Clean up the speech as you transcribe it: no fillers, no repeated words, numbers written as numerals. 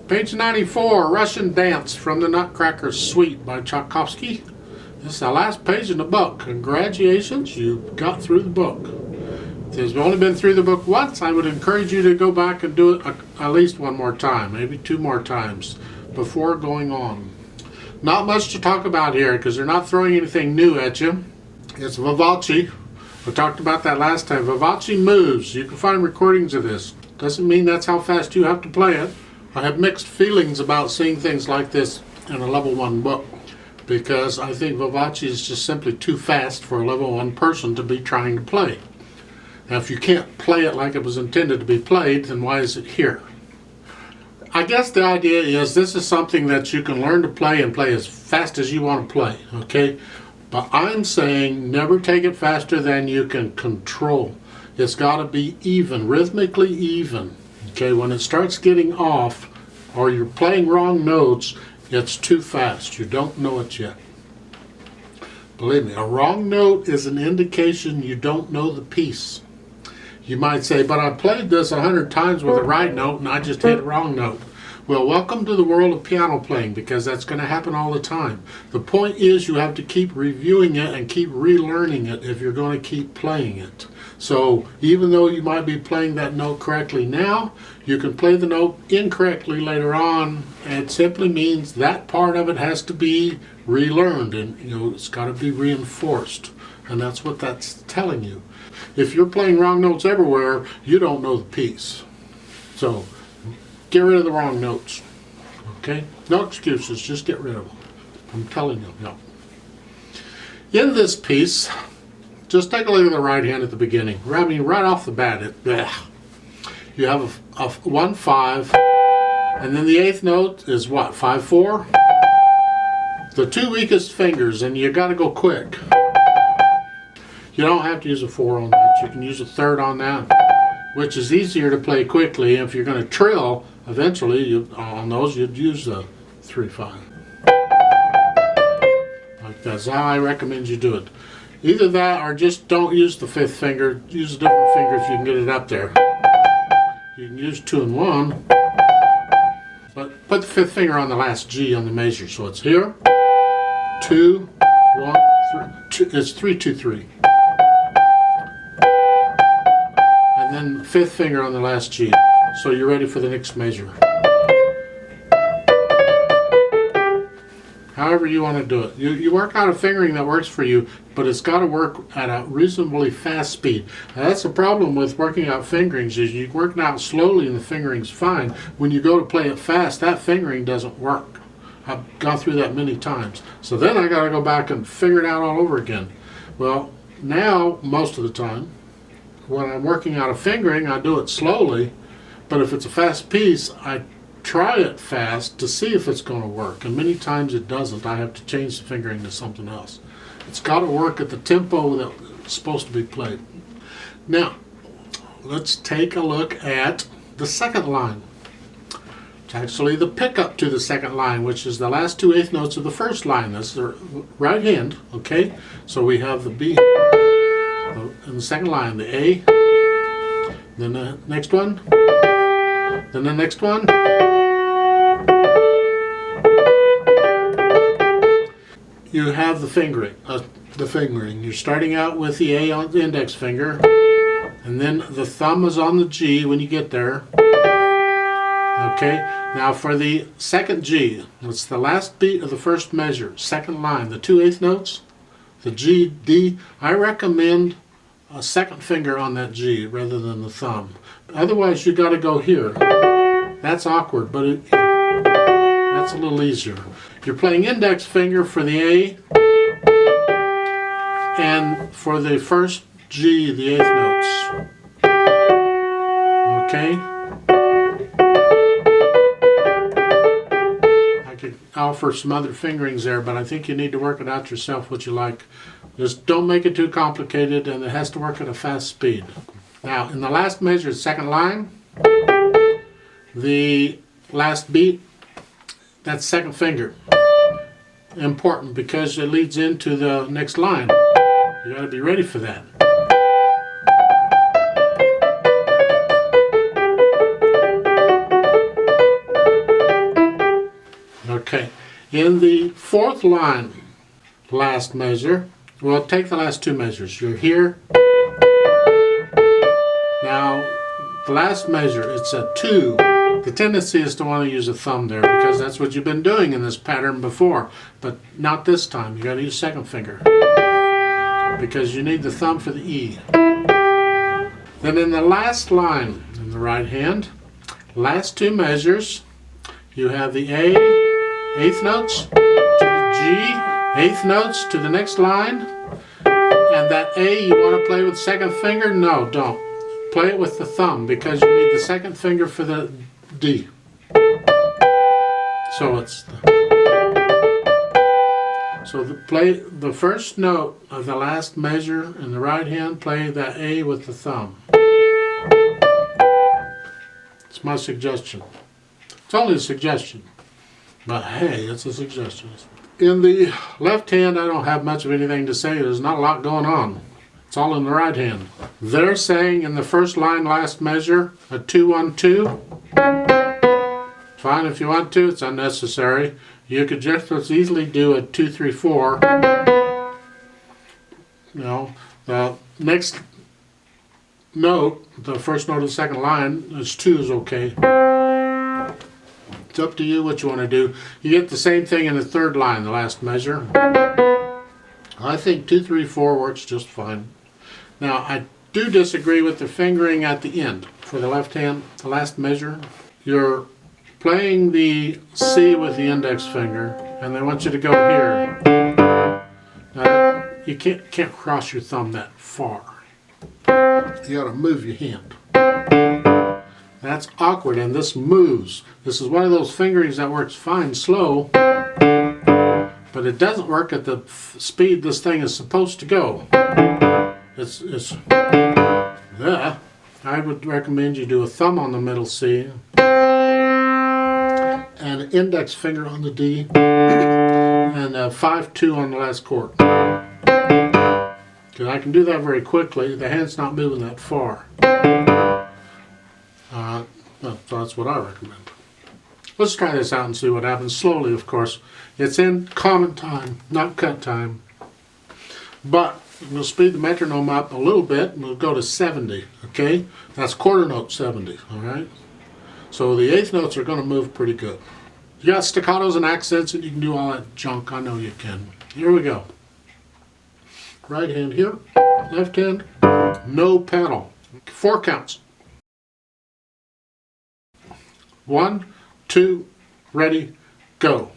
Page 94, Russian Dance from the Nutcracker Suite by Tchaikovsky. This is the last page in the book. Congratulations, you got through the book. If you've only been through the book once, I would encourage you to go back and do it at least one more time, maybe two more times before going on. Not much to talk about here because they're not throwing anything new at you. It's vivace. We talked about that last time. Vivace moves. You can find recordings of this. Doesn't mean that's how fast you have to play it. I have mixed feelings about seeing things like this in a level 1 book because I think vivace is just simply too fast for a level 1 person to be trying to play. Now if you can't play it like it was intended to be played, then why is it here? I guess the idea is this is something that you can learn to play and play as fast as you want to play, okay? But I'm saying never take it faster than you can control. It's got to be even, rhythmically even. Okay, when it starts getting off or you're playing wrong notes, it's too fast. You don't know it yet. Believe me, a wrong note is an indication you don't know the piece. You might say, but I played this 100 times with a right note and I just hit a wrong note. Well, welcome to the world of piano playing because that's going to happen all the time. The point is you have to keep reviewing it and keep relearning it if you're going to keep playing it. So even though you might be playing that note correctly now, you can play the note incorrectly later on. And it simply means that part of it has to be relearned and it's got to be reinforced. And that's what that's telling you. If you're playing wrong notes everywhere, you don't know the piece. So get rid of the wrong notes. Okay? No excuses, just get rid of them. I'm telling you, no. In this piece, just take a look at the right hand at the beginning. I mean, right off the bat, you have a 1-5, and then the 8th note is what, 5-4? The two weakest fingers, and you got to go quick. You don't have to use a 4 on that. You can use a 3rd on that, which is easier to play quickly. If you're going to trill, eventually on those you'd use a 3-5. Like that's how I recommend you do it. Either that or just don't use the 5th finger. Use a different finger if you can get it up there. You can use 2 and 1, but put the 5th finger on the last G on the measure. So it's here, 2, 1, 3. It's 3, 2, 3. And then 5th finger on the last G. So you're ready for the next measure. However you want to do it. You work out a fingering that works for you, but it's got to work at a reasonably fast speed. Now that's the problem with working out fingerings is you're working out slowly and the fingering's fine. When you go to play it fast, that fingering doesn't work. I've gone through that many times. So then I got to go back and figure it out all over again. Well, now, most of the time, when I'm working out a fingering, I do it slowly, but if it's a fast piece, I try it fast to see if it's going to work, and many times it doesn't. I have to change the fingering to something else. It's got to work at the tempo that it's supposed to be played. Now, let's take a look at the second line. It's actually the pickup to the second line, which is the last 2 8th notes of the first line. That's the right hand, okay? So we have the B in the second line, the A, then the next one, then the next one. You have the fingering. You're starting out with the A on the index finger, and then the thumb is on the G when you get there. Okay, now for the second G, it's the last beat of the first measure, second line, the 2 8th notes, the G, D. I recommend a second finger on that G rather than the thumb. Otherwise, you got to go here. That's awkward, but that's a little easier. You're playing index finger for the A, and for the first G, the 8th notes. Okay? I could offer some other fingerings there, but I think you need to work it out yourself what you like. Just don't make it too complicated, and it has to work at a fast speed. Now, in the last measure, second line, the last beat, that's second finger. Important because it leads into the next line. You got to be ready for that. Okay. In the fourth line, last measure, well, take the last two measures. You're here. Now, the last measure, it's a 2. The tendency is to want to use a thumb there because that's what you've been doing in this pattern before, but not this time. You got to use second finger because you need the thumb for the E. Then in the last line, in the right hand, last two measures, you have the A, eighth notes, to the G, eighth notes, to the next line, and that A you want to play with the second finger? No, don't. Play it with the thumb because you need the second finger for the D. So it's play the first note of the last measure in the right hand, play that A with the thumb. It's my suggestion. It's only a suggestion, but hey, it's a suggestion. In the left hand, I don't have much of anything to say. There's not a lot going on. It's all in the right hand. They're saying in the first line, last measure, a 2-1-2. Fine if you want to, it's unnecessary. You could just as easily do a 2-3-4. You know, the next note, the first note of the second line, is 2 is okay. It's up to you what you want to do. You get the same thing in the third line, the last measure. I think 2-3-4 works just fine. Now, I do disagree with the fingering at the end for the left hand, the last measure. You're playing the C with the index finger, and they want you to go here. Now, you can't cross your thumb that far. You got to move your hand. That's awkward, and this moves. This is one of those fingerings that works fine slow, but it doesn't work at the speed this thing is supposed to go. Yeah. I would recommend you do a thumb on the middle C and an index finger on the D and a 5-2 on the last chord. Because I can do that very quickly. The hand's not moving that far. So that's what I recommend. Let's try this out and see what happens. Slowly, of course. It's in common time, not cut time. But we'll speed the metronome up a little bit and we'll go to 70, okay? That's quarter note 70, all right? So the eighth notes are going to move pretty good. You got staccatos and accents and you can do all that junk. I know you can. Here we go. Right hand here, left hand, no pedal. 4 counts. 1, 2, ready, go.